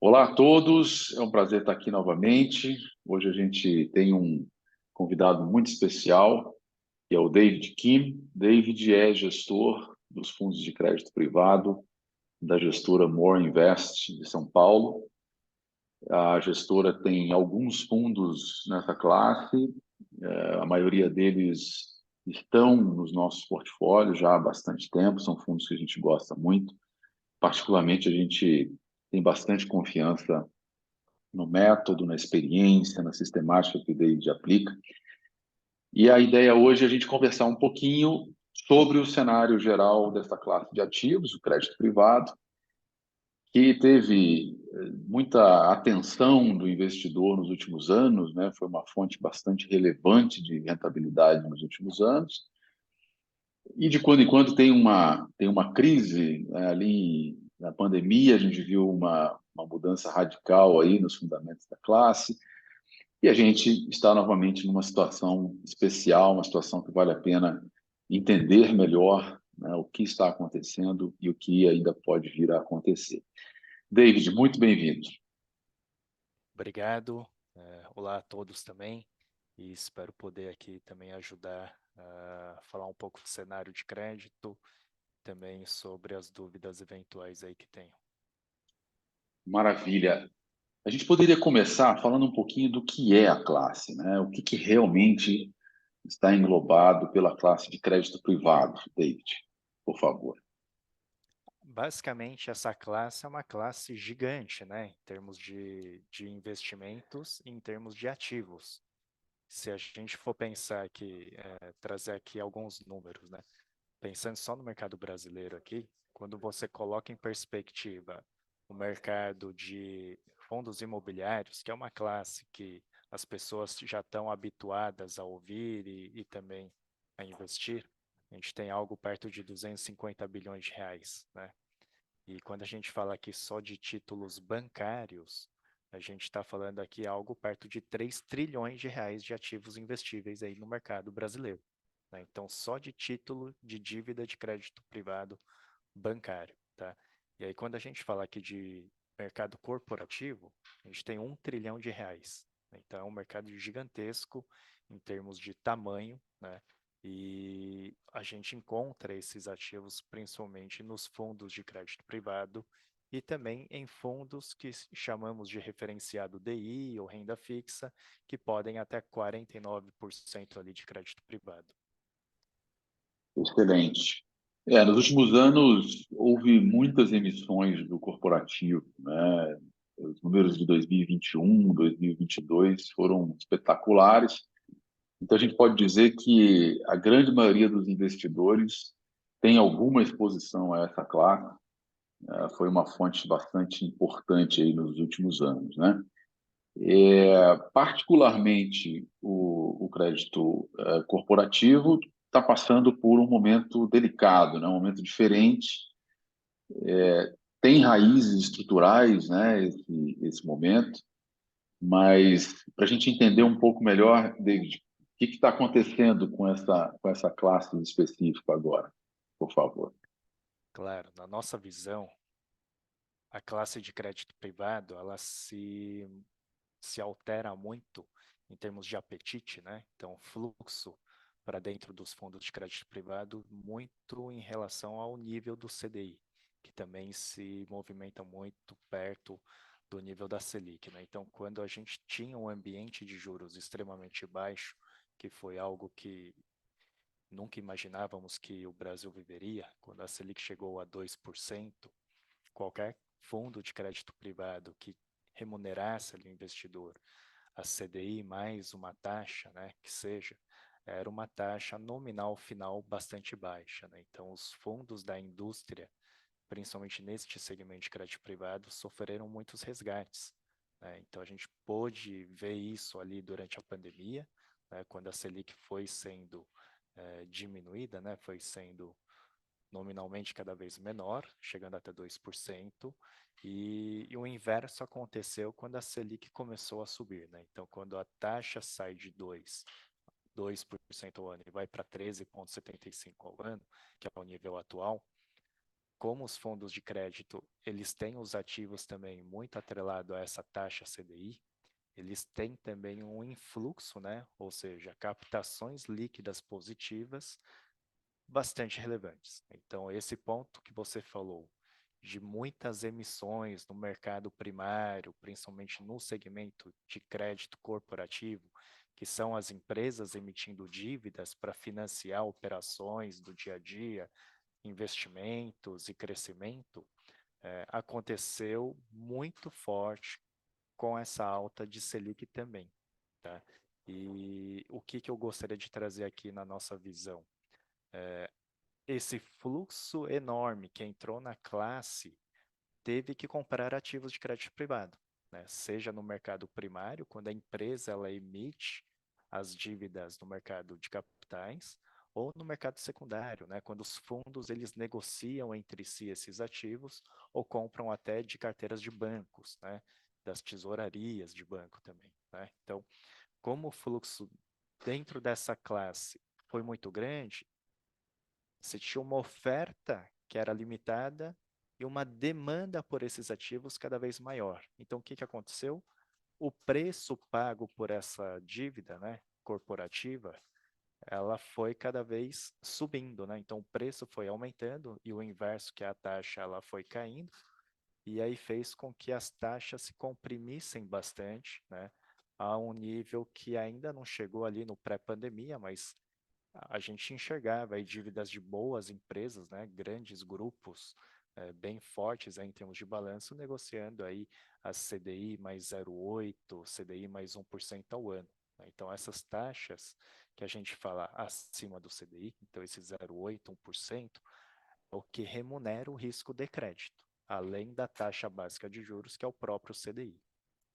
Olá a todos, é um prazer estar aqui novamente. Hoje a gente tem um convidado muito especial, que é o David Kim. David é gestor dos fundos de crédito privado da gestora More Invest de São Paulo. A gestora tem alguns fundos nessa classe, a maioria deles estão nos nossos portfólios já há bastante tempo, são fundos que a gente gosta muito. Particularmente, a gente tem bastante confiança no método, na experiência, na sistemática que o David aplica. E a ideia hoje é a gente conversar um pouquinho sobre o cenário geral dessa classe de ativos, o crédito privado, que teve muita atenção do investidor nos últimos anos, né? Foi uma fonte bastante relevante de rentabilidade nos últimos anos. E de quando em quando tem uma crise, né? Ali na pandemia a gente viu uma mudança radical aí nos fundamentos da classe. E a gente está novamente numa situação especial, uma situação que vale a pena entender melhor, né, o que está acontecendo e o que ainda pode vir a acontecer. David, muito bem-vindo. Obrigado. Olá a todos também. E espero poder aqui também ajudar a falar um pouco do cenário de crédito, também sobre as dúvidas eventuais aí que tenho. Maravilha. A gente poderia começar falando um pouquinho do que é a classe, né? O que realmente está englobado pela classe de crédito privado, David, por favor. Basicamente, essa classe é uma classe gigante, né, em termos de investimentos e em termos de ativos. Se a gente for pensar aqui, trazer aqui alguns números, né, pensando só no mercado brasileiro aqui, quando você coloca em perspectiva o mercado de fundos imobiliários, que é uma classe que as pessoas já estão habituadas a ouvir e também a investir, a gente tem algo perto de 250 bilhões de reais, né? E quando a gente fala aqui só de títulos bancários, a gente está falando aqui algo perto de 3 trilhões de reais de ativos investíveis aí no mercado brasileiro, né? Então, só de título de dívida de crédito privado bancário, tá? E aí, quando a gente fala aqui de mercado corporativo, a gente tem 1 trilhão de reais, né? Então, é um mercado gigantesco em termos de tamanho, né? E a gente encontra esses ativos principalmente nos fundos de crédito privado e também em fundos que chamamos de referenciado DI ou renda fixa, que podem até 49% ali de crédito privado. Excelente. Nos últimos anos houve muitas emissões do corporativo, né? Os números de 2021, 2022 foram espetaculares. Então a gente pode dizer que a grande maioria dos investidores tem alguma exposição a essa classe. Foi uma fonte bastante importante aí nos últimos anos, né? Particularmente o crédito corporativo está passando por um momento delicado, né? Um momento diferente. Tem raízes estruturais, né? Esse momento, mas para a gente entender um pouco melhor, David, o que está acontecendo com essa classe específica agora, por favor? Claro, na nossa visão, a classe de crédito privado, ela se altera muito em termos de apetite, né? Então, fluxo para dentro dos fundos de crédito privado muito em relação ao nível do CDI, que também se movimenta muito perto do nível da Selic, né? Então, quando a gente tinha um ambiente de juros extremamente baixo, que foi algo que nunca imaginávamos que o Brasil viveria, quando a Selic chegou a 2%, qualquer fundo de crédito privado que remunerasse ali o investidor a CDI mais uma taxa, né, que seja, era uma taxa nominal final bastante baixa, né? Então, os fundos da indústria, principalmente neste segmento de crédito privado, sofreram muitos resgates, né? Então, a gente pôde ver isso ali durante a pandemia, né, quando a Selic foi sendo diminuída, né, foi sendo nominalmente cada vez menor, chegando até 2%, e o inverso aconteceu quando a Selic começou a subir, né? Então, quando a taxa sai de 2% ao ano e vai para 13,75% ao ano, que é o nível atual, como os fundos de crédito, eles têm os ativos também muito atrelado a essa taxa CDI, eles têm também um influxo, né? Ou seja, captações líquidas positivas bastante relevantes. Então, esse ponto que você falou, de muitas emissões no mercado primário, principalmente no segmento de crédito corporativo, que são as empresas emitindo dívidas para financiar operações do dia a dia, investimentos e crescimento, aconteceu muito forte com essa alta de Selic também, tá? E o que eu gostaria de trazer aqui na nossa visão? Esse fluxo enorme que entrou na classe teve que comprar ativos de crédito privado, né? Seja no mercado primário, quando a empresa ela emite as dívidas no mercado de capitais, ou no mercado secundário, né? Quando os fundos eles negociam entre si esses ativos ou compram até de carteiras de bancos, né? Das tesourarias de banco também, né? Então, como o fluxo dentro dessa classe foi muito grande, você tinha uma oferta que era limitada e uma demanda por esses ativos cada vez maior. Então, o que que aconteceu? O preço pago por essa dívida, né, corporativa, ela foi cada vez subindo, né? Então, o preço foi aumentando e o inverso, que é a taxa, ela foi caindo. E aí fez com que as taxas se comprimissem bastante, né? A um nível que ainda não chegou ali no pré-pandemia, mas a gente enxergava aí dívidas de boas empresas, né, grandes grupos bem fortes aí em termos de balanço, negociando aí a CDI mais 0,8, CDI mais 1% ao ano, né? Então, essas taxas que a gente fala acima do CDI, então esse 0,8, 1%, é o que remunera o risco de crédito, além da taxa básica de juros, que é o próprio CDI,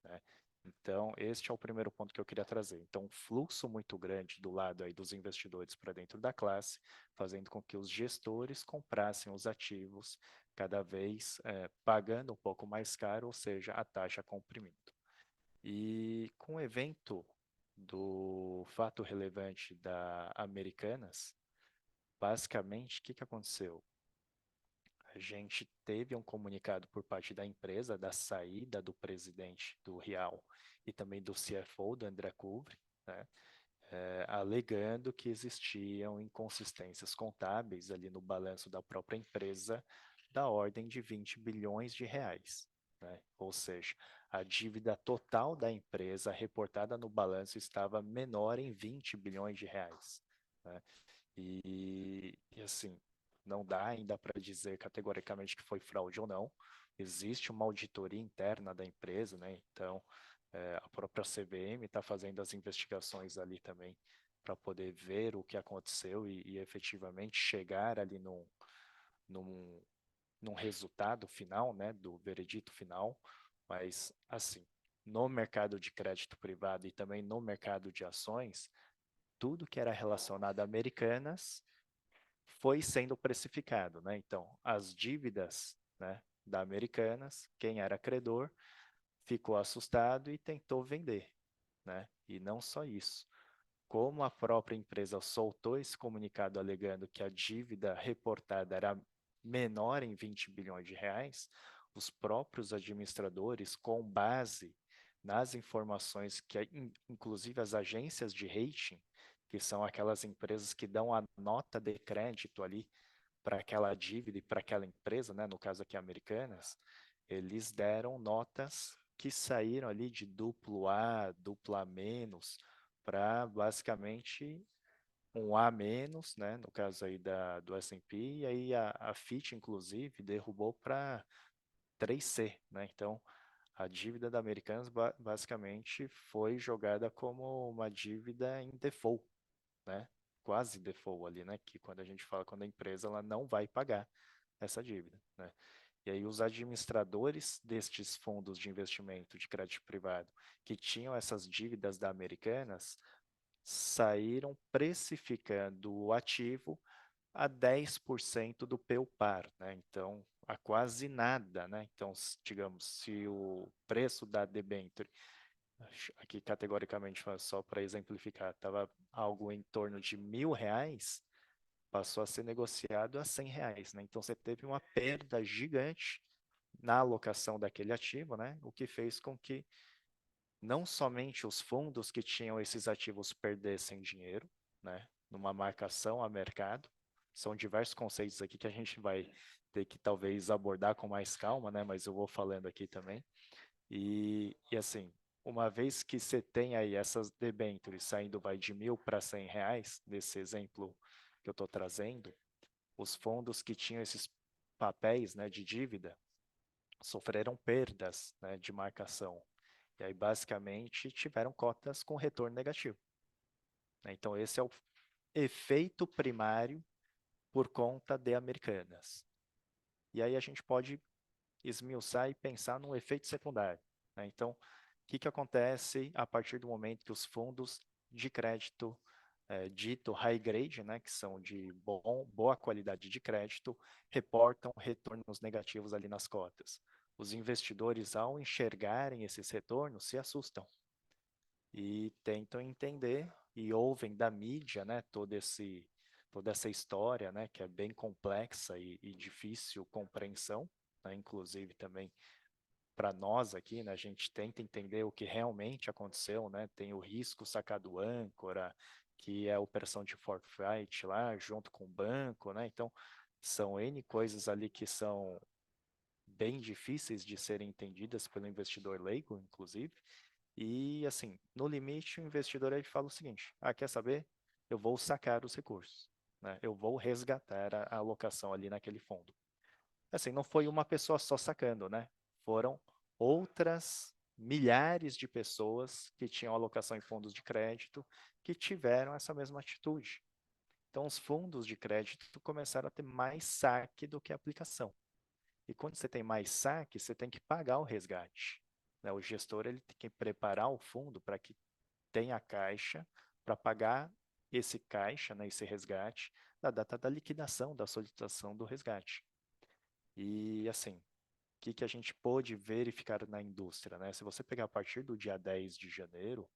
né? Então, este é o primeiro ponto que eu queria trazer. Então, um fluxo muito grande do lado aí dos investidores para dentro da classe, fazendo com que os gestores comprassem os ativos cada vez pagando um pouco mais caro, ou seja, a taxa comprimindo. E com o evento do fato relevante da Americanas, basicamente, o que aconteceu? A gente teve um comunicado por parte da empresa da saída do presidente do Real e também do CFO, do André Couvre, né, alegando que existiam inconsistências contábeis ali no balanço da própria empresa da ordem de 20 bilhões de reais, né? Ou seja, a dívida total da empresa reportada no balanço estava menor em 20 bilhões de reais, né? E assim, não dá ainda para dizer categoricamente que foi fraude ou não. Existe uma auditoria interna da empresa, né? Então, a própria CVM está fazendo as investigações ali também para poder ver o que aconteceu e efetivamente chegar ali num, num resultado final, né? Do veredito final. Mas, assim, no mercado de crédito privado e também no mercado de ações, tudo que era relacionado a Americanas foi sendo precificado, né? Então, as dívidas, né, da Americanas, quem era credor, ficou assustado e tentou vender, né? E não só isso. Como a própria empresa soltou esse comunicado alegando que a dívida reportada era menor em 20 bilhões de reais, os próprios administradores, com base nas informações que, inclusive, as agências de rating, que são aquelas empresas que dão a nota de crédito ali para aquela dívida e para aquela empresa, né, no caso aqui Americanas, eles deram notas que saíram ali de duplo A, duplo A menos, para basicamente um A menos, né, no caso aí do S&P, e aí a Fitch, inclusive, derrubou para 3C, né, então a dívida da Americanas basicamente foi jogada como uma dívida em default, né, quase default ali, né, que quando a gente fala quando a empresa ela não vai pagar essa dívida, né. E aí os administradores destes fundos de investimento de crédito privado que tinham essas dívidas da Americanas saíram precificando o ativo a 10% do PEUPAR, né? Então, a quase nada, né? Então, digamos, se o preço da debênture, aqui categoricamente só para exemplificar, estava algo em torno de R$ 1.000, passou a ser negociado a R$ 100, né? Então você teve uma perda gigante na alocação daquele ativo, né? O que fez com que não somente os fundos que tinham esses ativos perdessem dinheiro, né? Numa marcação a mercado. São diversos conceitos aqui que a gente vai ter que talvez abordar com mais calma, né? Mas eu vou falando aqui também. E assim, uma vez que você tem aí essas debêntures saindo vai de 1.000 para R$ 100, nesse exemplo que eu estou trazendo, os fundos que tinham esses papéis, né, de dívida sofreram perdas, né, de marcação. E aí, basicamente, tiveram cotas com retorno negativo, né? Então, esse é o efeito primário por conta de Americanas. E aí a gente pode esmiuçar e pensar num efeito secundário, né? Então, o que, que acontece a partir do momento que os fundos de crédito dito high grade, né, que são de boa qualidade de crédito, reportam retornos negativos ali nas cotas? Os investidores, ao enxergarem esses retornos, se assustam e tentam entender e ouvem da mídia, né, toda essa história, né, que é bem complexa e difícil compreensão, né, inclusive também para nós aqui, né, a gente tenta entender o que realmente aconteceu, né, tem o risco sacado âncora, que é a operação de forfeit lá, junto com o banco, né, então são N coisas ali que são bem difíceis de serem entendidas pelo investidor leigo, inclusive, e, assim, no limite, o investidor ele fala o seguinte: quer saber? Eu vou sacar os recursos, né? Eu vou resgatar a alocação ali naquele fundo. Assim, não foi uma pessoa só sacando, né? Foram outras milhares de pessoas que tinham alocação em fundos de crédito que tiveram essa mesma atitude. Então, os fundos de crédito começaram a ter mais saque do que aplicação. E quando você tem mais saque, você tem que pagar o resgate, né? O gestor ele tem que preparar o fundo para que tenha caixa para pagar esse caixa, né, esse resgate, na data da liquidação, da solicitação do resgate. E assim, o que a gente pôde verificar na indústria, né? Se você pegar a partir do dia 10 de janeiro,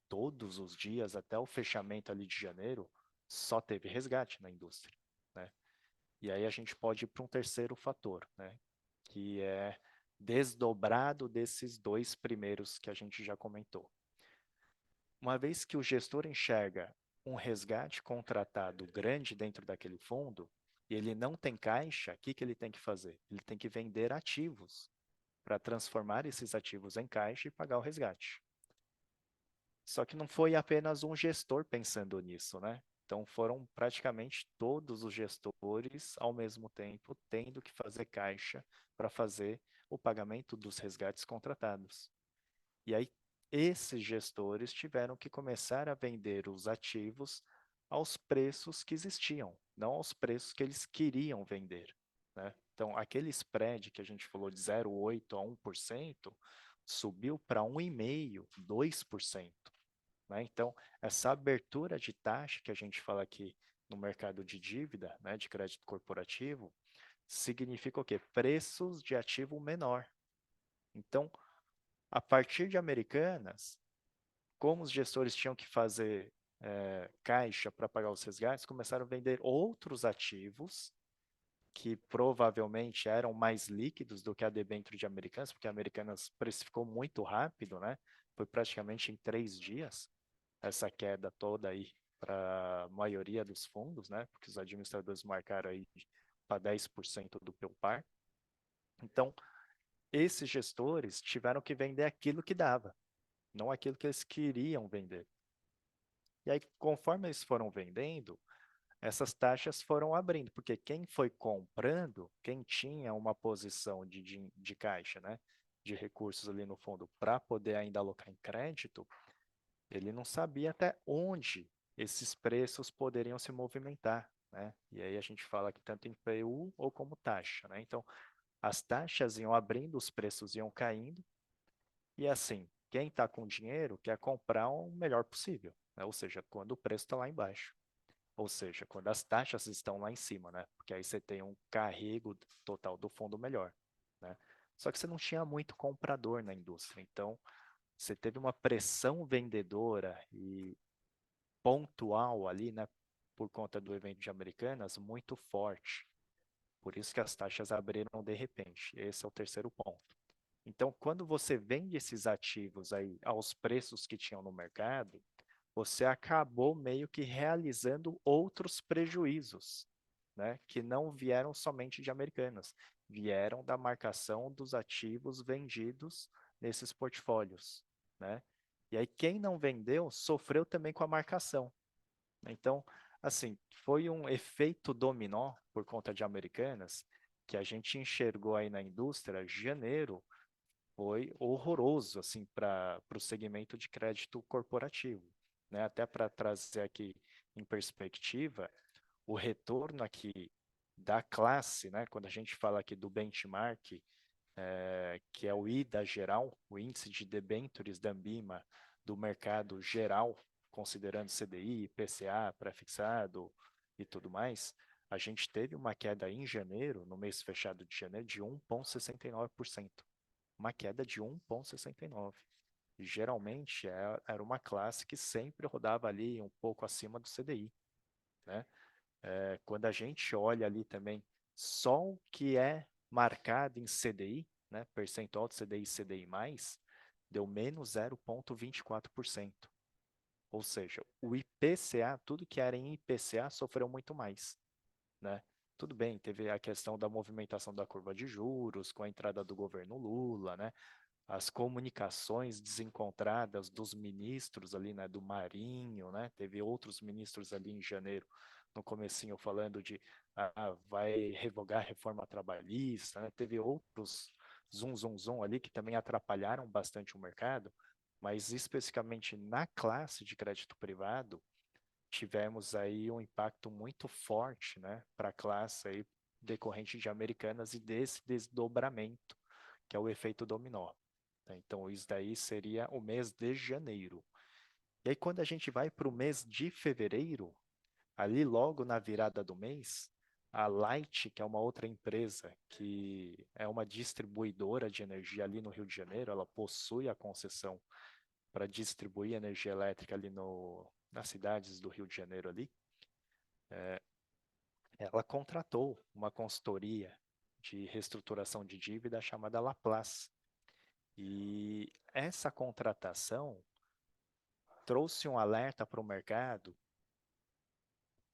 todos os dias até o fechamento ali de janeiro, só teve resgate na indústria, né? E aí a gente pode ir para um terceiro fator, né? Que é desdobrado desses dois primeiros que a gente já comentou. Uma vez que o gestor enxerga um resgate contratado grande dentro daquele fundo, e ele não tem caixa, o que ele tem que fazer? Ele tem que vender ativos para transformar esses ativos em caixa e pagar o resgate. Só que não foi apenas um gestor pensando nisso, né? Então foram praticamente todos os gestores ao mesmo tempo tendo que fazer caixa para fazer o pagamento dos resgates contratados. E aí esses gestores tiveram que começar a vender os ativos aos preços que existiam, não aos preços que eles queriam vender, né? Então, aquele spread que a gente falou de 0,8 a 1%, subiu para 1,5%, 2%. Né? Então, essa abertura de taxa que a gente fala aqui no mercado de dívida, né, de crédito corporativo, significa o quê? Preços de ativo menor. Então, a partir de Americanas, como os gestores tinham que fazer caixa para pagar os resgates, começaram a vender outros ativos que provavelmente eram mais líquidos do que a debênture de Americanas, porque a Americanas precificou muito rápido, né? Foi praticamente em 3 dias essa queda toda aí para a maioria dos fundos, né? Porque os administradores marcaram aí para 10% do PEL par. Então, esses gestores tiveram que vender aquilo que dava, não aquilo que eles queriam vender. E aí, conforme eles foram vendendo, essas taxas foram abrindo, porque quem foi comprando, quem tinha uma posição de caixa, né, de recursos ali no fundo para poder ainda alocar em crédito, ele não sabia até onde esses preços poderiam se movimentar, né? E aí a gente fala aqui tanto em PU ou como taxa, né? Então, as taxas iam abrindo, os preços iam caindo, e assim, quem está com dinheiro quer comprar o melhor possível, né? Ou seja, quando o preço está lá embaixo. Ou seja, quando as taxas estão lá em cima, né? Porque aí você tem um carrego total do fundo melhor, né? Só que você não tinha muito comprador na indústria, então você teve uma pressão vendedora e pontual ali, né? por conta do evento de Americanas, muito forte. Por isso que as taxas abriram de repente. Esse é o terceiro ponto. Então, quando você vende esses ativos aí aos preços que tinham no mercado, você acabou meio que realizando outros prejuízos, né? Que não vieram somente de Americanas, vieram da marcação dos ativos vendidos nesses portfólios, né? E aí quem não vendeu sofreu também com a marcação. Então, assim, foi um efeito dominó por conta de Americanas que a gente enxergou aí na indústria. Janeiro foi horroroso assim para o segmento de crédito corporativo, né? Até para trazer aqui em perspectiva, o retorno aqui da classe, né? Quando a gente fala aqui do benchmark, que é o IDA geral, o índice de debêntures da Ambima do mercado geral, considerando CDI, IPCA, pré-fixado e tudo mais, a gente teve uma queda em janeiro, no mês fechado de janeiro, de 1,69%. Uma queda de 1,69%. Geralmente era uma classe que sempre rodava ali um pouco acima do CDI, né? Quando a gente olha ali também só o que é marcado em CDI, né, percentual de CDI e CDI+, deu menos 0,24%. Ou seja, o IPCA, tudo que era em IPCA sofreu muito mais, né? Tudo bem, teve a questão da movimentação da curva de juros com a entrada do governo Lula, né? As comunicações desencontradas dos ministros ali, né, do Marinho, né? Teve outros ministros ali em janeiro, no comecinho, falando de vai revogar a reforma trabalhista, né? Teve outros zum ali que também atrapalharam bastante o mercado, mas especificamente na classe de crédito privado, tivemos aí um impacto muito forte, né, para a classe aí decorrente de Americanas e desse desdobramento, que é o efeito dominó. Então, isso daí seria o mês de janeiro. E aí, quando a gente vai para o mês de fevereiro, ali logo na virada do mês, a Light, que é uma outra empresa que é uma distribuidora de energia ali no Rio de Janeiro, ela possui a concessão para distribuir energia elétrica ali nas cidades do Rio de Janeiro ali, ela contratou uma consultoria de reestruturação de dívida chamada Laplace. E essa contratação trouxe um alerta para o mercado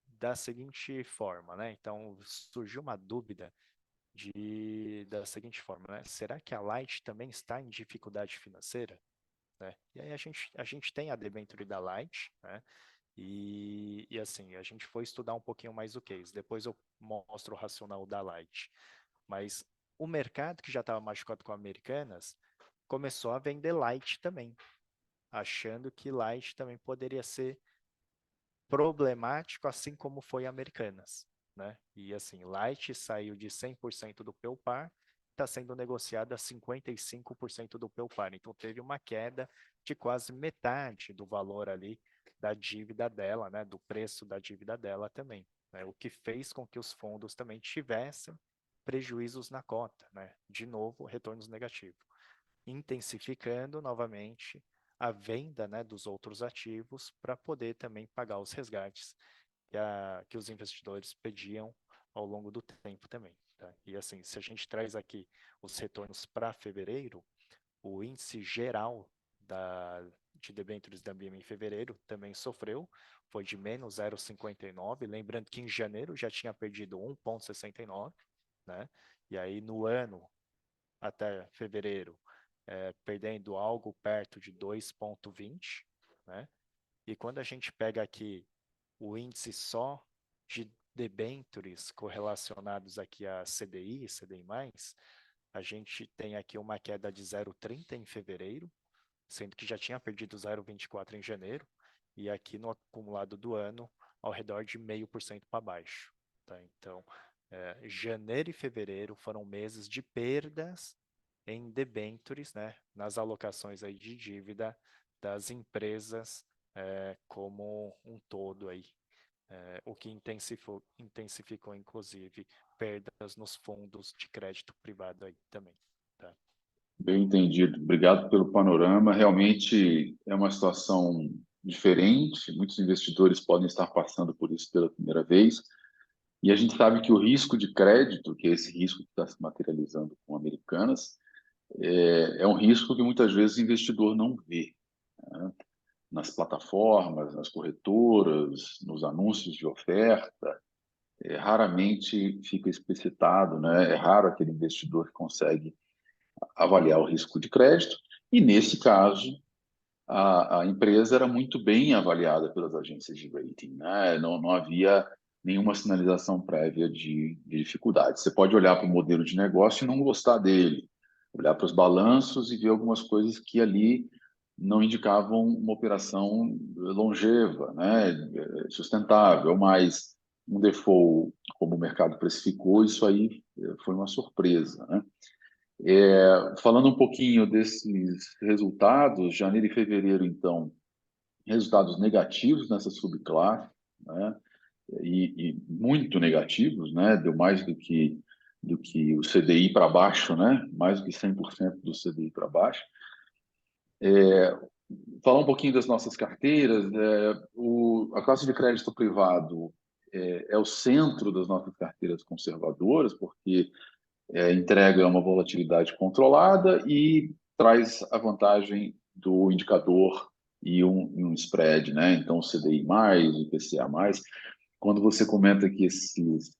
da seguinte forma, né? Então, surgiu uma dúvida da seguinte forma, né? Será que a Light também está em dificuldade financeira? Né? E aí a gente tem a debênture da Light, né? E assim, a gente foi estudar um pouquinho mais o case. Depois eu mostro o racional da Light. Mas o mercado que já estava machucado com Americanas começou a vender Light também, achando que Light também poderia ser problemático, assim como foi Americanas, né? E assim, Light saiu de 100% do PEUPAR, está sendo negociado a 55% do PEUPAR. Então teve uma queda de quase metade do valor ali da dívida dela, né? Do preço da dívida dela também, né? O que fez com que os fundos também tivessem prejuízos na cota, né? De novo, retornos negativos, intensificando novamente a venda, né, dos outros ativos para poder também pagar os resgates que os investidores pediam ao longo do tempo também. Tá? E assim, se a gente traz aqui os retornos para fevereiro, o índice geral de debêntures da Ambima em fevereiro também sofreu, foi de menos 0,59, lembrando que em janeiro já tinha perdido 1,69, né? E aí no ano até fevereiro, perdendo algo perto de 2,20, né? E quando a gente pega aqui o índice só de debêntures correlacionados aqui a CDI e CDI+, a gente tem aqui uma queda de 0,30 em fevereiro, sendo que já tinha perdido 0,24 em janeiro, e aqui no acumulado do ano, ao redor de 0,5% para baixo. Tá? Então, janeiro e fevereiro foram meses de perdas em debêntures, né, nas alocações aí de dívida das empresas como um todo aí, o que intensificou inclusive perdas nos fundos de crédito privado aí também. Tá? Bem entendido. Obrigado pelo panorama. Realmente é uma situação diferente, muitos investidores podem estar passando por isso pela primeira vez, e a gente sabe que o risco de crédito, que é esse risco que está se materializando com Americanas, é um risco que muitas vezes o investidor não vê, né? Nas plataformas, nas corretoras, nos anúncios de oferta, raramente fica explicitado, né? É raro aquele investidor que consegue avaliar o risco de crédito, e nesse caso, a empresa era muito bem avaliada pelas agências de rating, né? Não havia nenhuma sinalização prévia de dificuldade. Você pode olhar para o modelo de negócio e não gostar dele, olhar para os balanços e ver algumas coisas que ali não indicavam uma operação longeva, né? Sustentável, mas um default, como o mercado precificou, isso aí foi uma surpresa, né? Falando um pouquinho desses resultados, janeiro e fevereiro, então, resultados negativos nessa subclasse, né? E muito negativos, né? Deu mais do que o CDI para baixo, né? Mais do que 100% do CDI para baixo. Falar um pouquinho das nossas carteiras, a classe de crédito privado é o centro das nossas carteiras conservadoras, porque entrega uma volatilidade controlada e traz a vantagem do indicador e um spread, né? Então, o CDI+, o IPCA+. Quando você comenta que esses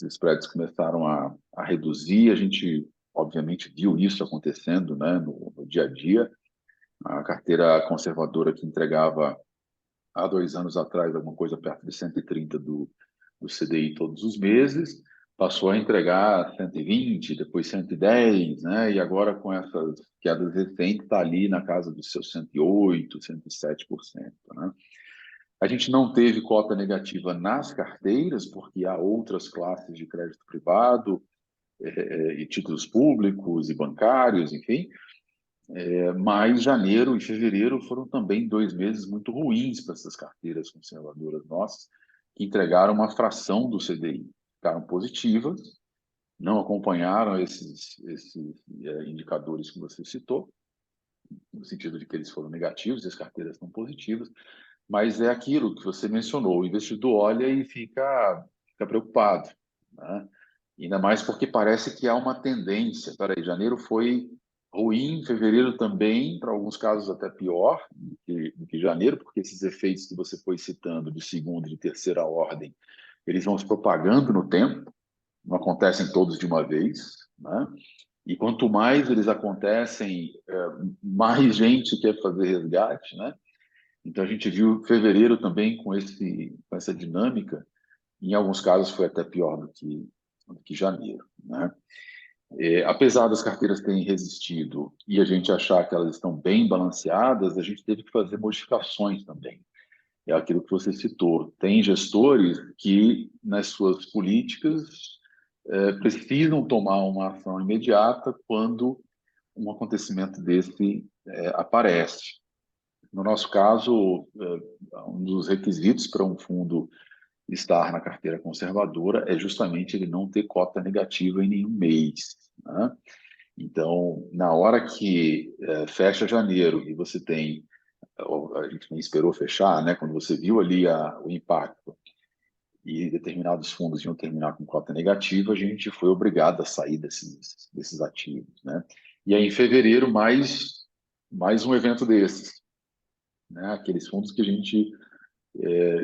spreads começaram a reduzir, a gente, obviamente, viu isso acontecendo, né, no dia a dia. A carteira conservadora que entregava há 2 anos atrás alguma coisa perto de 130 do CDI todos os meses, passou a entregar 120, depois 110, né? E agora com essas quedas recentes está ali na casa dos seus 108, 107%, né? A gente não teve cota negativa nas carteiras, porque há outras classes de crédito privado, e títulos públicos e bancários, enfim. Mas janeiro e fevereiro foram também 2 meses muito ruins para essas carteiras conservadoras nossas, que entregaram uma fração do CDI. Ficaram positivas, não acompanharam esses indicadores que você citou, no sentido de que eles foram negativos e as carteiras estão positivas, mas é aquilo que você mencionou, o investidor olha e fica preocupado, né? Ainda mais porque parece que há uma tendência. Peraí, janeiro foi ruim, fevereiro também, para alguns casos até pior do que janeiro, porque esses efeitos que você foi citando de segunda e de terceira ordem, eles vão se propagando no tempo, não acontecem todos de uma vez, né? E quanto mais eles acontecem, mais gente quer fazer resgate, né? Então a gente viu fevereiro também com essa dinâmica, em alguns casos foi até pior do que janeiro, né? Apesar das carteiras terem resistido e a gente achar que elas estão bem balanceadas, a gente teve que fazer modificações também. É aquilo que você citou. Tem gestores que, nas suas políticas, precisam tomar uma ação imediata quando um acontecimento desse aparece. No nosso caso, um dos requisitos para um fundo estar na carteira conservadora é justamente ele não ter cota negativa em nenhum mês, né? Então, na hora que fecha janeiro e você tem, a gente nem esperou fechar, né? Quando você viu ali o impacto e determinados fundos iam terminar com cota negativa, a gente foi obrigado a sair desses ativos, né? E aí, em fevereiro, mais um evento desses, né? Aqueles fundos que a gente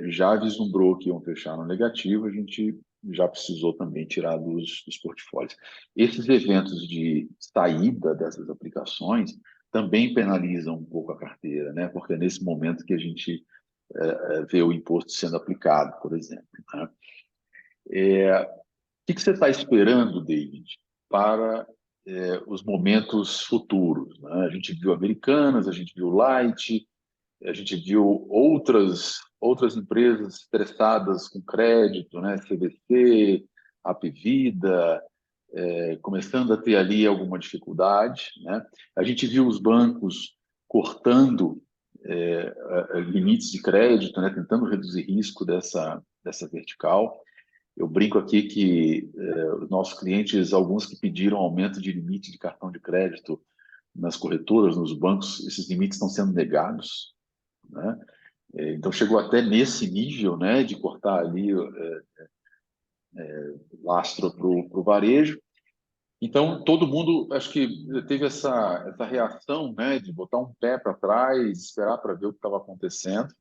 já vislumbrou que iam fechar no negativo, a gente já precisou também tirar dos portfólios. Esses eventos de saída dessas aplicações também penalizam um pouco a carteira, né? Porque é nesse momento que a gente vê o imposto sendo aplicado, por exemplo, né? O que você está esperando, David, para os momentos futuros, né? A gente viu Americanas, a gente viu Light, a gente viu outras empresas estressadas com crédito, né? CVC, Apvida, começando a ter ali alguma dificuldade, né? A gente viu os bancos cortando limites de crédito, né? Tentando reduzir risco dessa vertical. Eu brinco aqui que os nossos clientes, alguns que pediram aumento de limite de cartão de crédito nas corretoras, nos bancos, esses limites estão sendo negados, né? Então chegou até nesse nível, né, de cortar ali lastro para o varejo. Então todo mundo, acho que teve essa reação, né, de botar um pé para trás, esperar para ver o que estava acontecendo.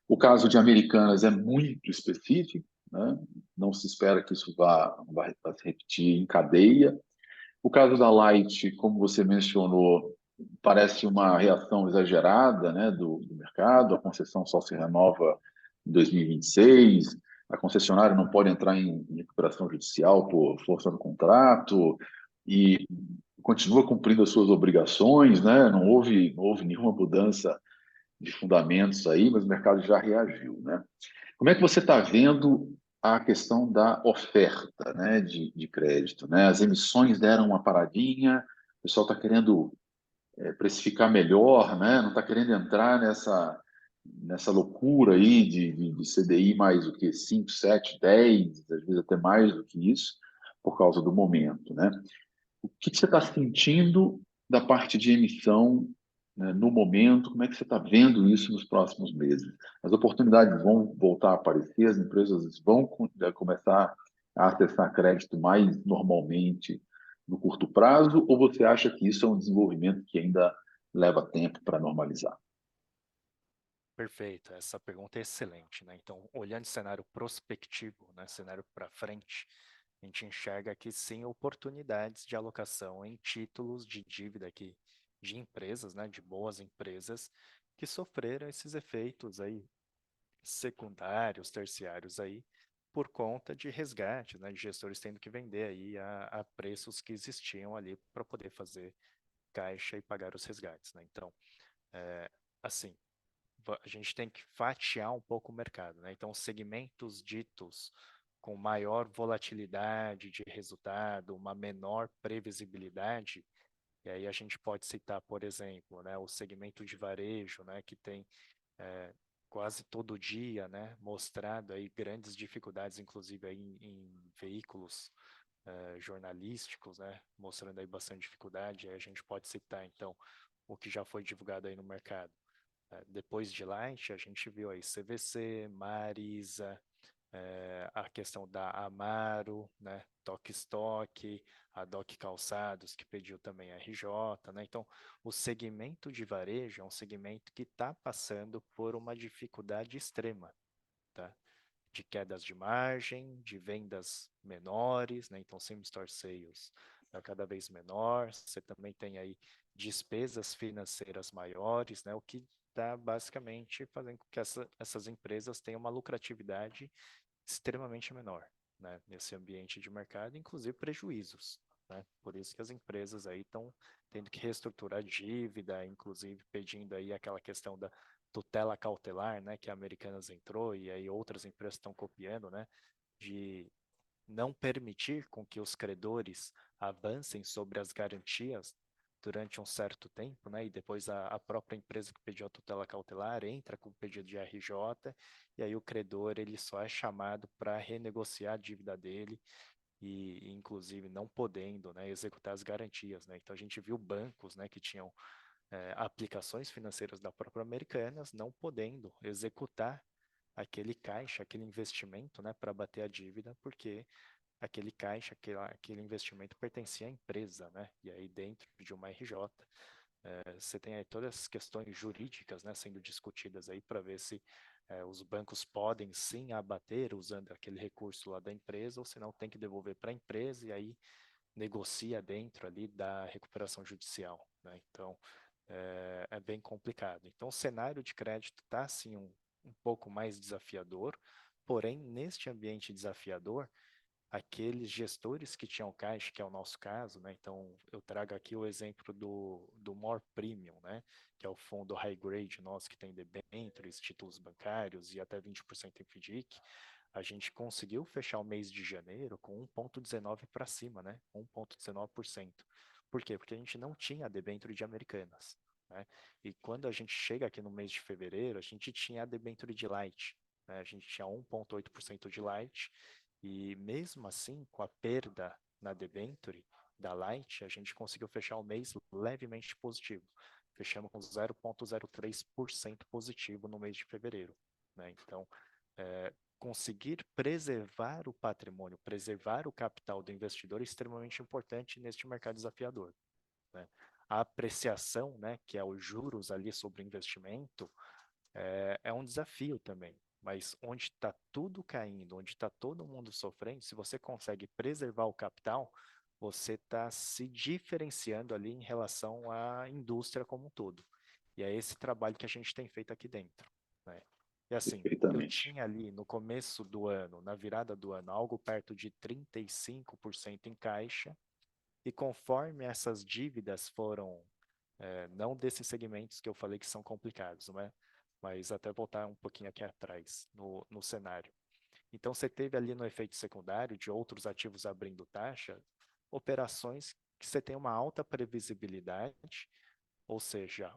O caso de Americanas é muito específico, né? Não se espera que isso vá se repetir em cadeia. O caso da Light, como você mencionou, parece uma reação exagerada, né, do mercado. A concessão só se renova em 2026. A concessionária não pode entrar em recuperação judicial por força do contrato e continua cumprindo as suas obrigações, né? Não houve nenhuma mudança de fundamentos aí, mas o mercado já reagiu, né? Como é que você está vendo a questão da oferta, né, de crédito, né? As emissões deram uma paradinha, o pessoal está querendo precificar melhor, né? Não está querendo entrar nessa loucura aí de CDI mais o que 5, 7, 10, às vezes até mais do que isso, por causa do momento, né? O que você está sentindo da parte de emissão, né, no momento? Como é que você está vendo isso nos próximos meses? As oportunidades vão voltar a aparecer, as empresas vão começar a acessar crédito mais normalmente no curto prazo, ou você acha que isso é um desenvolvimento que ainda leva tempo para normalizar? Perfeito, essa pergunta é excelente, né? Então, olhando cenário prospectivo, né, cenário para frente, a gente enxerga aqui sim oportunidades de alocação em títulos de dívida aqui de empresas, né, de boas empresas que sofreram esses efeitos aí secundários, terciários aí por conta de resgate, né, de gestores tendo que vender aí a preços que existiam ali para poder fazer caixa e pagar os resgates, né? Então, assim, a gente tem que fatiar um pouco o mercado, né? Então, segmentos ditos com maior volatilidade de resultado, uma menor previsibilidade, e aí a gente pode citar, por exemplo, né, o segmento de varejo, né, que tem é, quase todo dia, né, mostrado aí grandes dificuldades, inclusive aí em veículos jornalísticos, né, mostrando aí bastante dificuldade. Aí a gente pode citar, então, o que já foi divulgado aí no mercado. Depois de Light, a gente viu aí CVC, Marisa, a questão da Amaro, né, Toque Stock, a Doc Calçados, que pediu também a RJ, né? Então, o segmento de varejo é um segmento que está passando por uma dificuldade extrema, tá? De quedas de margem, de vendas menores, né? Então, same-store sales é cada vez menor. Você também tem aí despesas financeiras maiores, né? O que está basicamente fazendo com que essas empresas tenham uma lucratividade extremamente menor, né, nesse ambiente de mercado, inclusive prejuízos, né? Por isso que as empresas aí estão tendo que reestruturar dívida, inclusive pedindo aí aquela questão da tutela cautelar, né, que a Americanas entrou e aí outras empresas estão copiando, né, de não permitir com que os credores avancem sobre as garantias durante um certo tempo, né? E depois a própria empresa que pediu a tutela cautelar entra com o pedido de RJ, e aí o credor ele só é chamado para renegociar a dívida dele e inclusive não podendo, né, executar as garantias, né? Então a gente viu bancos, né, que tinham aplicações financeiras da própria Americanas não podendo executar aquele caixa, aquele investimento, né, para bater a dívida, porque aquele caixa, aquele investimento pertencia à empresa, né? E aí dentro de uma RJ, você tem aí todas as questões jurídicas, né, sendo discutidas aí para ver se os bancos podem sim abater usando aquele recurso lá da empresa, ou se não tem que devolver para a empresa e aí negocia dentro ali da recuperação judicial, né? Então é bem complicado. Então o cenário de crédito está assim um pouco mais desafiador, porém neste ambiente desafiador aqueles gestores que tinham caixa, que é o nosso caso, né? Então, eu trago aqui o exemplo do More Premium, né? Que é o fundo high grade nosso, que tem debêntures, títulos bancários e até 20% em FDIC. A gente conseguiu fechar o mês de janeiro com 1,19 para cima, né? 1,19%. Por quê? Porque a gente não tinha debênture de Americanas, né? E quando a gente chega aqui no mês de fevereiro, a gente tinha a debênture de Light, né? A gente tinha 1,8% de Light e mesmo assim, com a perda na debenture da Light, a gente conseguiu fechar o mês levemente positivo. fechamos com 0,03% positivo no mês de fevereiro, né? Então, conseguir preservar o patrimônio, preservar o capital do investidor é extremamente importante neste mercado desafiador, né? A apreciação, né, que é os juros ali sobre o investimento, é um desafio também. Mas onde está tudo caindo, onde está todo mundo sofrendo, se você consegue preservar o capital, você está se diferenciando ali em relação à indústria como um todo. E é esse trabalho que a gente tem feito aqui dentro, né? E assim, eu Perfeitamente. tinha ali no começo do ano, na virada do ano, algo perto de 35% em caixa, e conforme essas dívidas foram, não desses segmentos que eu falei que são complicados, né? Mas até voltar um pouquinho aqui atrás no cenário. Então, você teve ali no efeito secundário de outros ativos abrindo taxa, operações que você tem uma alta previsibilidade, ou seja,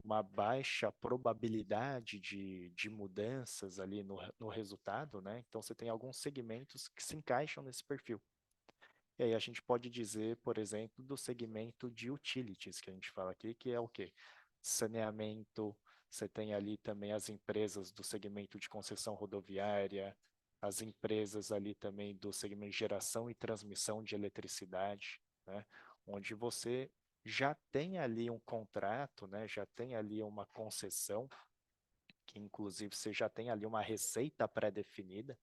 uma baixa probabilidade de mudanças ali no resultado, né? Então, você tem alguns segmentos que se encaixam nesse perfil. E aí a gente pode dizer, por exemplo, do segmento de utilities, que a gente fala aqui, que é o quê? Saneamento, você tem ali também as empresas do segmento de concessão rodoviária, as empresas ali também do segmento de geração e transmissão de eletricidade, né? Onde você já tem ali um contrato, né? Já tem ali uma concessão, que inclusive você já tem ali uma receita pré-definida,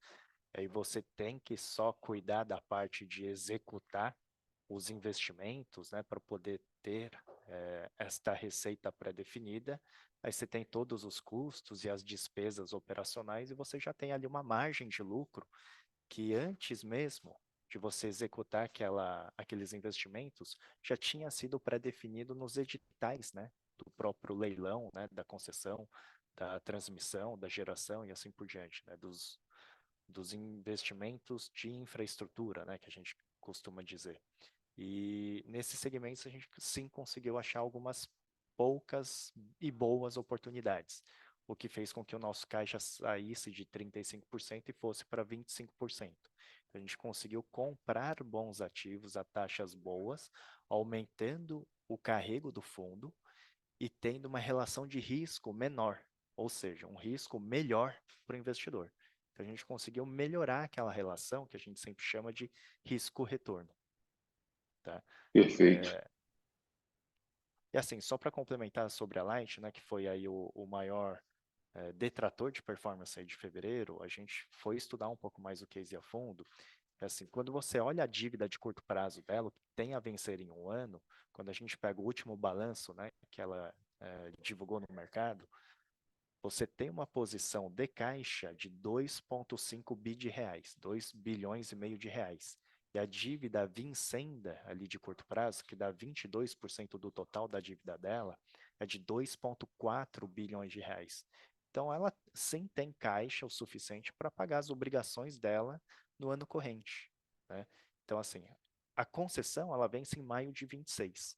aí você tem que só cuidar da parte de executar os investimentos, né, para poder ter esta receita pré-definida. Aí você tem todos os custos e as despesas operacionais e você já tem ali uma margem de lucro que antes mesmo de você executar aqueles investimentos já tinha sido pré-definido nos editais, né, do próprio leilão, né, da concessão, da transmissão, da geração e assim por diante, né, dos investimentos de infraestrutura, né, que a gente costuma dizer. E nesses segmentos a gente sim conseguiu achar algumas poucas e boas oportunidades, o que fez com que o nosso caixa saísse de 35% e fosse para 25%. Então, a gente conseguiu comprar bons ativos a taxas boas, aumentando o carrego do fundo e tendo uma relação de risco menor, ou seja, um risco melhor para o investidor. Então, a gente conseguiu melhorar aquela relação que a gente sempre chama de risco-retorno. Tá? Perfeito. E assim, só para complementar sobre a Light, né, que foi aí o maior detrator de performance aí de fevereiro, a gente foi estudar um pouco mais o case a fundo. Assim, quando você olha a dívida de curto prazo dela, que tem a vencer em um ano, quando a gente pega o último balanço, né, que ela divulgou no mercado, você tem uma posição de caixa de 2,5 bi de reais, 2 bilhões e meio de reais. E a dívida vincenda ali de curto prazo, que dá 22% do total da dívida dela, é de 2,4 bilhões de reais. Então ela sim tem caixa o suficiente para pagar as obrigações dela no ano corrente, né? Então assim, a concessão ela vence em maio de 26.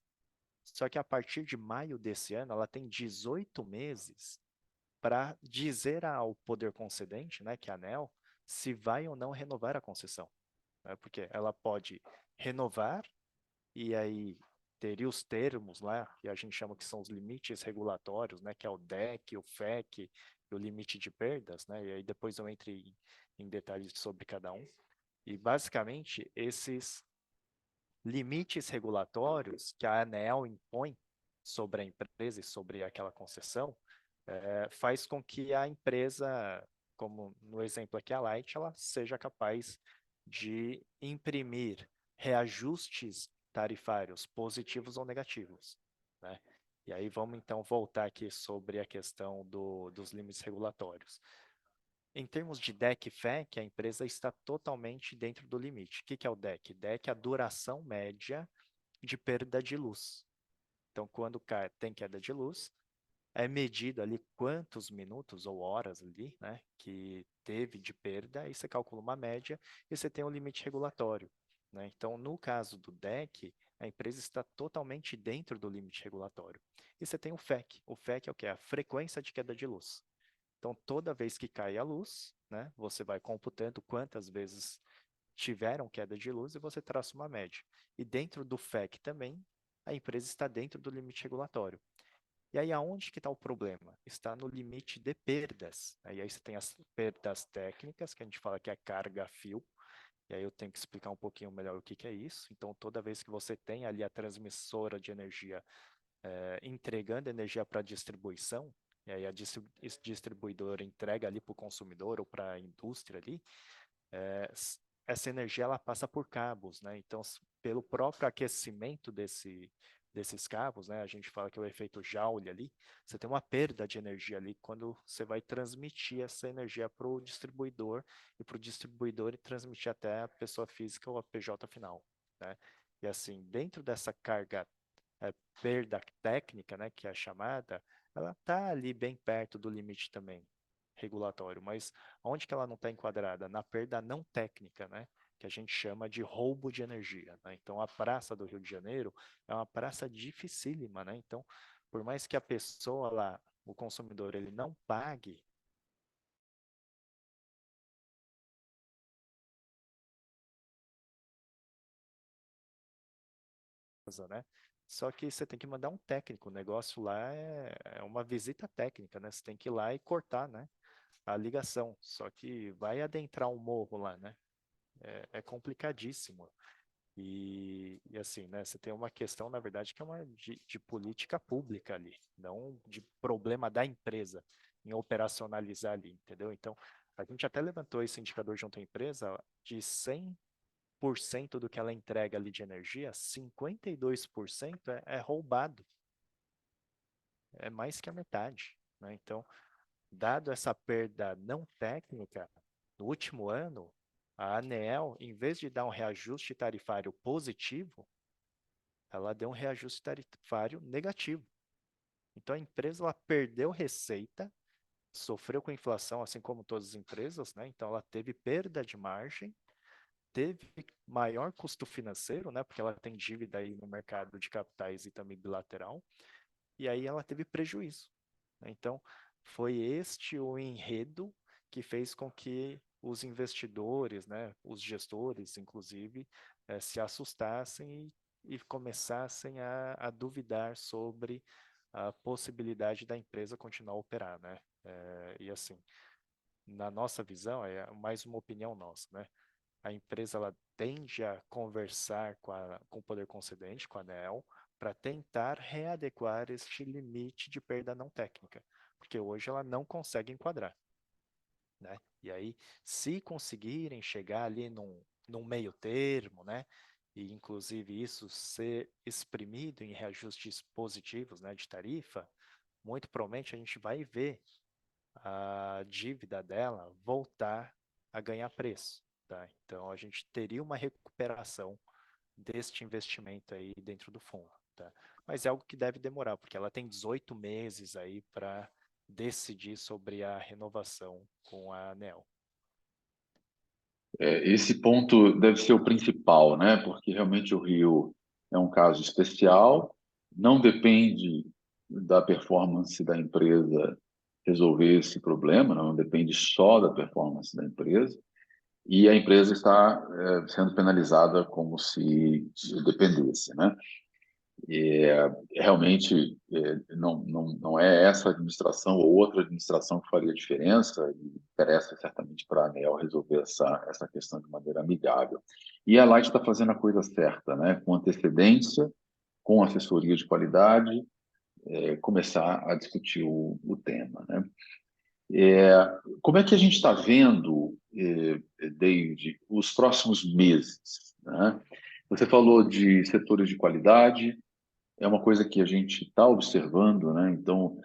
Só que a partir de maio desse ano, ela tem 18 meses para dizer ao poder concedente, né, que é a ANEEL, se vai ou não renovar a concessão, né? Porque ela pode renovar e aí teria os termos lá, que a gente chama que são os limites regulatórios, né, que é o DEC, o FEC e o limite de perdas, né? E aí depois eu entro em detalhes sobre cada um. E basicamente esses limites regulatórios que a ANEEL impõe sobre a empresa e sobre aquela concessão, faz com que a empresa, como no exemplo aqui a Light, ela seja capaz de imprimir reajustes tarifários positivos ou negativos, né? E aí vamos então voltar aqui sobre a questão dos limites regulatórios. Em termos de DEC e FEC, a empresa está totalmente dentro do limite. O que é o DEC? DEC é a duração média de perda de luz. Então, quando tem queda de luz, é medido ali quantos minutos ou horas ali, né, que teve de perda, e você calcula uma média e você tem um limite regulatório, né? Então, no caso do DEC, a empresa está totalmente dentro do limite regulatório. E você tem o FEC. O FEC é o que? A frequência de queda de luz. Então, toda vez que cai a luz, né, você vai computando quantas vezes tiveram queda de luz e você traça uma média. E dentro do FEC também, a empresa está dentro do limite regulatório. E aí, aonde que está o problema? Está no limite de perdas. Aí você tem as perdas técnicas, que a gente fala que é carga a fio, e aí eu tenho que explicar um pouquinho melhor o que que é isso. Então, toda vez que você tem ali a transmissora de energia entregando energia para a distribuição, e aí a distribuidora entrega ali para o consumidor ou para a indústria ali, é, essa energia ela passa por cabos, né? Então, pelo próprio aquecimento desses cabos, né? A gente fala que é o efeito Joule ali, você tem uma perda de energia ali quando você vai transmitir essa energia para o distribuidor e para o distribuidor transmitir até a pessoa física ou a PJ final, né? E assim, dentro dessa carga perda técnica, né, que é a chamada, ela está ali bem perto do limite também regulatório, mas onde que ela não está enquadrada? Na perda não técnica, né, que a gente chama de roubo de energia, né? Então, a praça do Rio de Janeiro é uma praça dificílima, né? Então, por mais que a pessoa lá, o consumidor, ele não pague, né? Só que você tem que mandar um técnico. O negócio lá é uma visita técnica, né? Você tem que ir lá e cortar, né? A ligação. Só que vai adentrar um morro lá, né? É complicadíssimo. E assim, né? Você tem uma questão, na verdade, que é uma de política pública ali, não de problema da empresa em operacionalizar ali, entendeu? Então, a gente até levantou esse indicador junto à empresa de 100% do que ela entrega ali de energia, 52% é roubado. É mais que a metade, né? Então, dado essa perda não técnica, no último ano, a ANEEL, em vez de dar um reajuste tarifário positivo, ela deu um reajuste tarifário negativo. Então, a empresa ela perdeu receita, sofreu com a inflação, assim como todas as empresas, né? Então, ela teve perda de margem, teve maior custo financeiro, né? Porque ela tem dívida aí no mercado de capitais e também bilateral, e aí ela teve prejuízo, né? Então, foi este o enredo que fez com que os investidores, né, os gestores, inclusive, se assustassem e começassem a duvidar sobre a possibilidade da empresa continuar a operar, né? E assim, na nossa visão, é mais uma opinião nossa, né? A empresa ela tende a conversar com o poder concedente, com a ANEEL, para tentar readequar este limite de perda não técnica, porque hoje ela não consegue enquadrar, né? E aí, se conseguirem chegar ali num meio termo, né? E inclusive isso ser exprimido em reajustes positivos, né, de tarifa, muito provavelmente a gente vai ver a dívida dela voltar a ganhar preço, tá? Então a gente teria uma recuperação deste investimento aí dentro do fundo, tá? Mas é algo que deve demorar, porque ela tem 18 meses aí para decidir sobre a renovação com a ANEEL. Esse ponto deve ser o principal, né? Porque realmente o Rio é um caso especial, não depende da performance da empresa resolver esse problema, não depende só da performance da empresa, e a empresa está sendo penalizada como se dependesse, né? Realmente não é essa administração ou outra administração que faria diferença, e interessa certamente para a ANEEL resolver essa questão de maneira amigável. E a Light está fazendo a coisa certa, né? Com antecedência, com assessoria de qualidade, começar a discutir o tema, né? Como é que a gente está vendo, David, os próximos meses, né? Você falou de setores de qualidade, é uma coisa que a gente está observando, né? Então,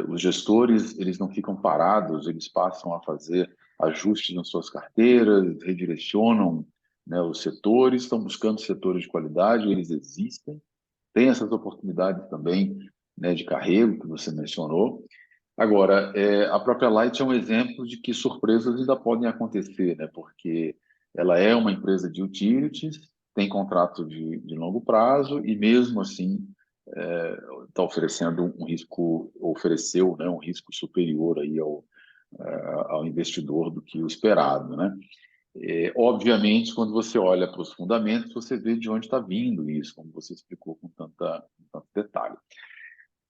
os gestores, eles não ficam parados, eles passam a fazer ajustes nas suas carteiras, redirecionam, né, os setores, estão buscando setores de qualidade, eles existem, tem essas oportunidades também, né, de carreira que você mencionou. Agora, a própria Light é um exemplo de que surpresas ainda podem acontecer, né? Porque ela é uma empresa de utilities, tem contrato de longo prazo e mesmo assim está oferecendo um risco, ofereceu, né, um risco superior aí ao investidor do que o esperado, né? Obviamente, quando você olha para os fundamentos, você vê de onde está vindo isso, como você explicou com tanto detalhe.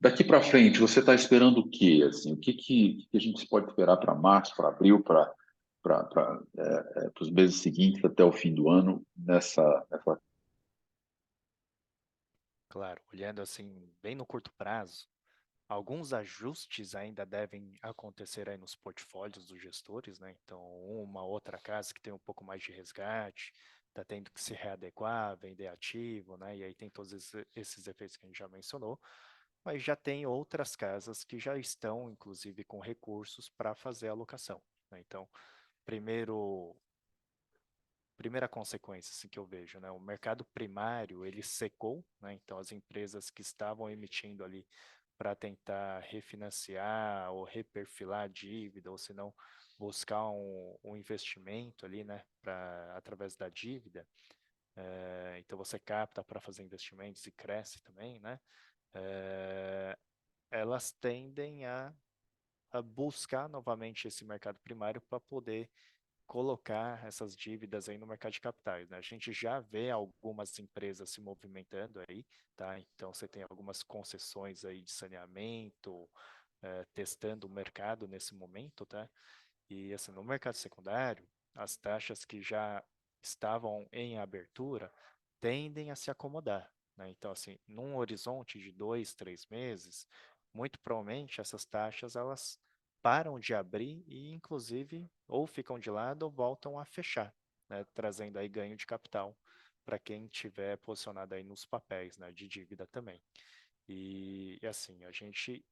Daqui para frente, você está esperando o quê? Assim, o que a gente pode esperar para março, para abril, para os meses seguintes até o fim do ano nessa. Claro, olhando assim, bem no curto prazo, alguns ajustes ainda devem acontecer aí nos portfólios dos gestores, né? Então, uma outra casa que tem um pouco mais de resgate, está tendo que se readequar, vender ativo, né? E aí tem todos esses efeitos que a gente já mencionou, mas já tem outras casas que já estão, inclusive, com recursos para fazer a alocação, né? Então, primeiro primeira consequência assim, que eu vejo, né? O mercado primário ele secou, né? Então as empresas que estavam emitindo ali para tentar refinanciar ou reperfilar a dívida, ou se não buscar um investimento ali, né? Através da dívida, então você capta para fazer investimentos e cresce também, né? Eh, Elas tendem a buscar novamente esse mercado primário para poder colocar essas dívidas aí no mercado de capitais, né? A gente já vê algumas empresas se movimentando aí, tá? Então você tem algumas concessões aí de saneamento, testando o mercado nesse momento, tá? E assim, no mercado secundário, as taxas que já estavam em abertura tendem a se acomodar, né? Então, assim, num horizonte de 2, 3 meses, muito provavelmente essas taxas elas param de abrir e, inclusive, ou ficam de lado ou voltam a fechar, né? Trazendo aí ganho de capital para quem tiver posicionado aí nos papéis, né? De dívida também. E assim, a gente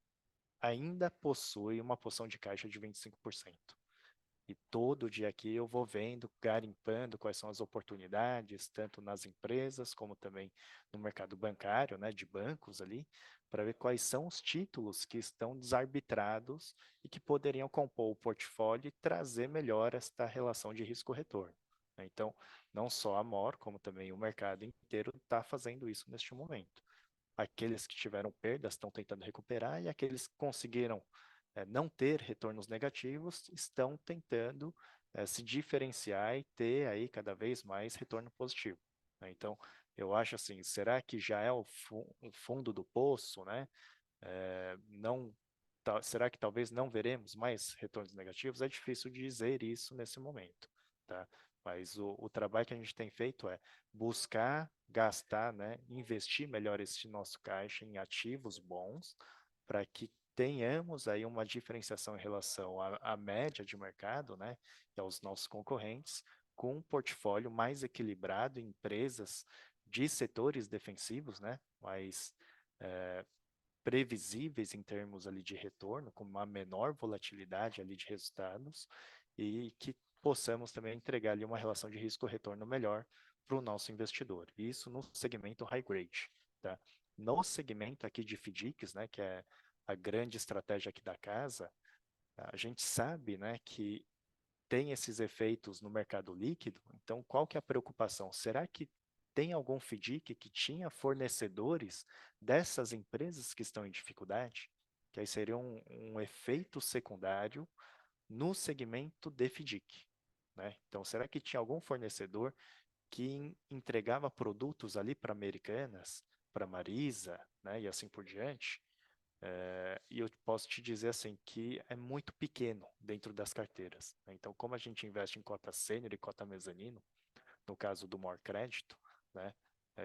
ainda possui uma posição de caixa de 25%. E todo dia aqui eu vou vendo, garimpando quais são as oportunidades, tanto nas empresas como também no mercado bancário, né, de bancos ali, para ver quais são os títulos que estão desarbitrados e que poderiam compor o portfólio e trazer melhor esta relação de risco-retorno, né? Então, não só a MOR, como também o mercado inteiro está fazendo isso neste momento. Aqueles que tiveram perdas estão tentando recuperar e aqueles que conseguiram não ter retornos negativos estão tentando se diferenciar e ter aí cada vez mais retorno positivo, né? Então, eu acho assim, será que já é o fundo do poço, né? Não, será que talvez não veremos mais retornos negativos? É difícil dizer isso nesse momento, tá? Mas o trabalho que a gente tem feito é buscar gastar, né, investir melhor esse nosso caixa em ativos bons, para que tenhamos aí uma diferenciação em relação à média de mercado, né, e aos nossos concorrentes, com um portfólio mais equilibrado em empresas de setores defensivos, né, mais previsíveis em termos ali de retorno, com uma menor volatilidade ali de resultados e que possamos também entregar ali uma relação de risco-retorno melhor para o nosso investidor. Isso no segmento high grade, tá? No segmento aqui de FDICs, né, que é a grande estratégia aqui da casa, a gente sabe, né, que tem esses efeitos no mercado líquido, então qual que é a preocupação? Será que tem algum FDIC que tinha fornecedores dessas empresas que estão em dificuldade? Que aí seria um efeito secundário no segmento de FDIC, né? Então, será que tinha algum fornecedor que entregava produtos ali para Americanas, para Marisa, né, e assim por diante? E eu posso te dizer assim que é muito pequeno dentro das carteiras, né? Então, como a gente investe em cota sênior e cota mezanino, no caso do Mor Crédito, né,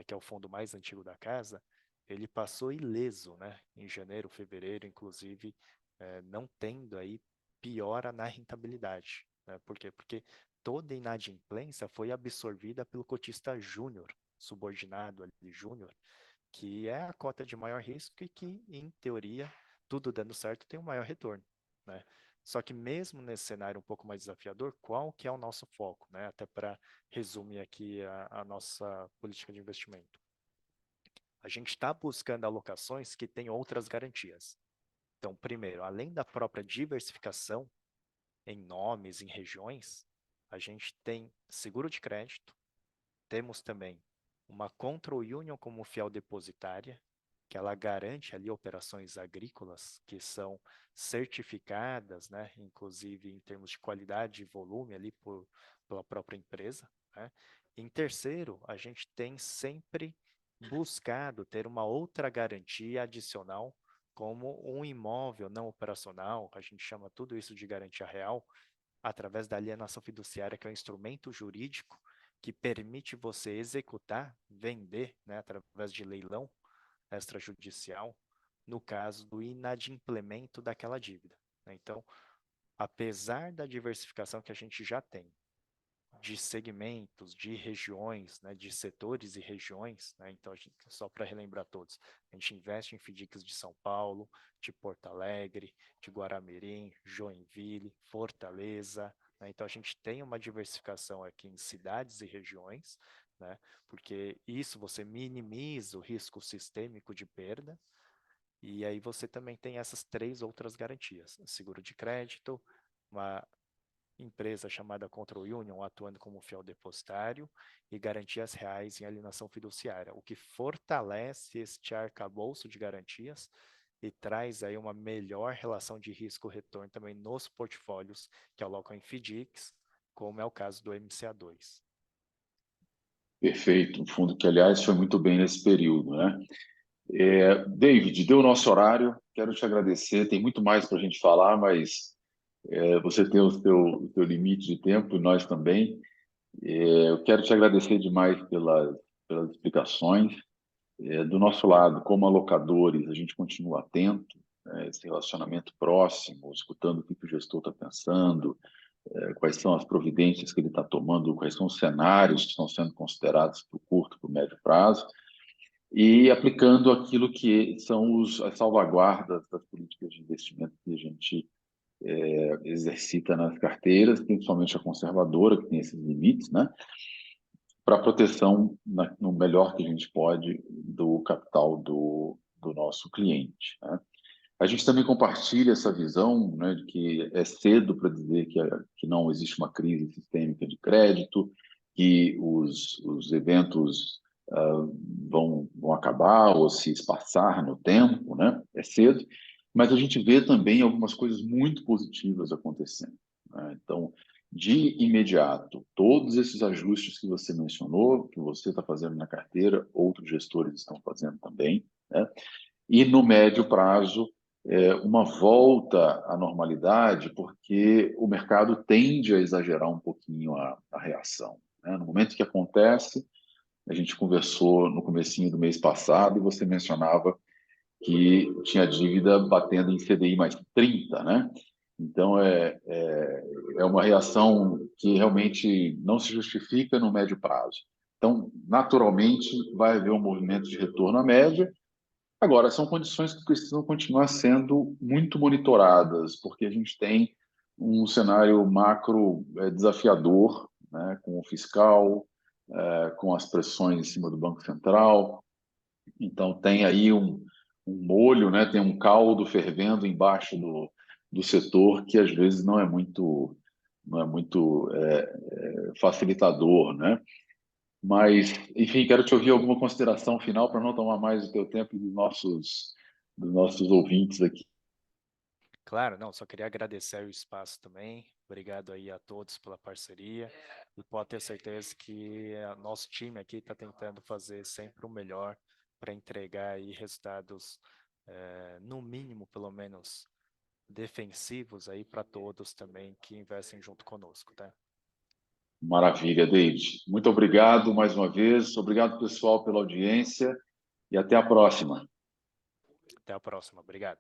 que é o fundo mais antigo da casa, ele passou ileso, né, em janeiro, fevereiro, inclusive, não tendo aí piora na rentabilidade, né? Por quê? Porque toda inadimplência foi absorvida pelo cotista júnior, subordinado ali, júnior, que é a cota de maior risco e que, em teoria, tudo dando certo, tem um maior retorno, né? Só que mesmo nesse cenário um pouco mais desafiador, qual que é o nosso foco, né? Até para resumir aqui a nossa política de investimento. A gente está buscando alocações que têm outras garantias. Então, primeiro, além da própria diversificação em nomes, em regiões, a gente tem seguro de crédito, temos também uma Control Union como fiel depositária, que ela garante ali operações agrícolas que são certificadas, né, inclusive em termos de qualidade e volume ali pela própria empresa, né? Em terceiro, a gente tem sempre buscado ter uma outra garantia adicional como um imóvel não operacional, a gente chama tudo isso de garantia real, através da alienação fiduciária, que é um instrumento jurídico que permite você executar, vender, né, através de leilão extrajudicial, no caso do inadimplemento daquela dívida, né? Então, apesar da diversificação que a gente já tem, de segmentos, de regiões, né, de setores e regiões, né? Então, só para relembrar todos, a gente investe em FDICs de São Paulo, de Porto Alegre, de Guaramirim, Joinville, Fortaleza, né? Então, a gente tem uma diversificação aqui em cidades e regiões, né? Porque isso você minimiza o risco sistêmico de perda, e aí você também tem essas três outras garantias: seguro de crédito, uma empresa chamada Control Union atuando como fiel depositário e garantias reais em alienação fiduciária, o que fortalece este arcabouço de garantias e traz aí uma melhor relação de risco-retorno também nos portfólios que alocam em FDICs, como é o caso do MCA2. Perfeito, um fundo que, aliás, foi muito bem nesse período, né? David, deu o nosso horário, quero te agradecer, tem muito mais para a gente falar, mas você tem o seu limite de tempo e nós também. Eu quero te agradecer demais pelas explicações. Do nosso lado, como alocadores, a gente continua atento, esse relacionamento próximo, escutando o que o gestor está pensando, quais são as providências que ele está tomando, quais são os cenários que estão sendo considerados para o curto, para o médio prazo, e aplicando aquilo que são as salvaguardas das políticas de investimento que a gente exercita nas carteiras, principalmente a conservadora, que tem esses limites, né? Para proteção no melhor que a gente pode do capital do nosso cliente, né? A gente também compartilha essa visão, né, de que é cedo para dizer que não existe uma crise sistêmica de crédito, que os eventos vão acabar ou se espaçar no tempo, né? É cedo, mas a gente vê também algumas coisas muito positivas acontecendo, né? Então, de imediato, todos esses ajustes que você mencionou, que você está fazendo na carteira, outros gestores estão fazendo também, né? E no médio prazo, uma volta à normalidade, porque o mercado tende a exagerar um pouquinho a reação, né? No momento que acontece, a gente conversou no comecinho do mês passado e você mencionava que tinha dívida batendo em CDI mais 30, né? Então, é uma reação que realmente não se justifica no médio prazo. Então, naturalmente, vai haver um movimento de retorno à média. Agora, são condições que precisam continuar sendo muito monitoradas, porque a gente tem um cenário macro desafiador, né, com o fiscal, com as pressões em cima do Banco Central. Então, tem aí um molho, né, tem um caldo fervendo embaixo do setor que, às vezes, não é muito facilitador, né? Mas, enfim, quero te ouvir alguma consideração final para não tomar mais o teu tempo e dos nossos ouvintes aqui. Claro, não, só queria agradecer o espaço também. Obrigado aí a todos pela parceria. E pode ter certeza que o nosso time aqui está tentando fazer sempre o melhor para entregar aí resultados, no mínimo, pelo menos, defensivos aí para todos também que investem junto conosco, tá? Maravilha, David. Muito obrigado mais uma vez. Obrigado, pessoal, pela audiência e até a próxima. Até a próxima. Obrigado.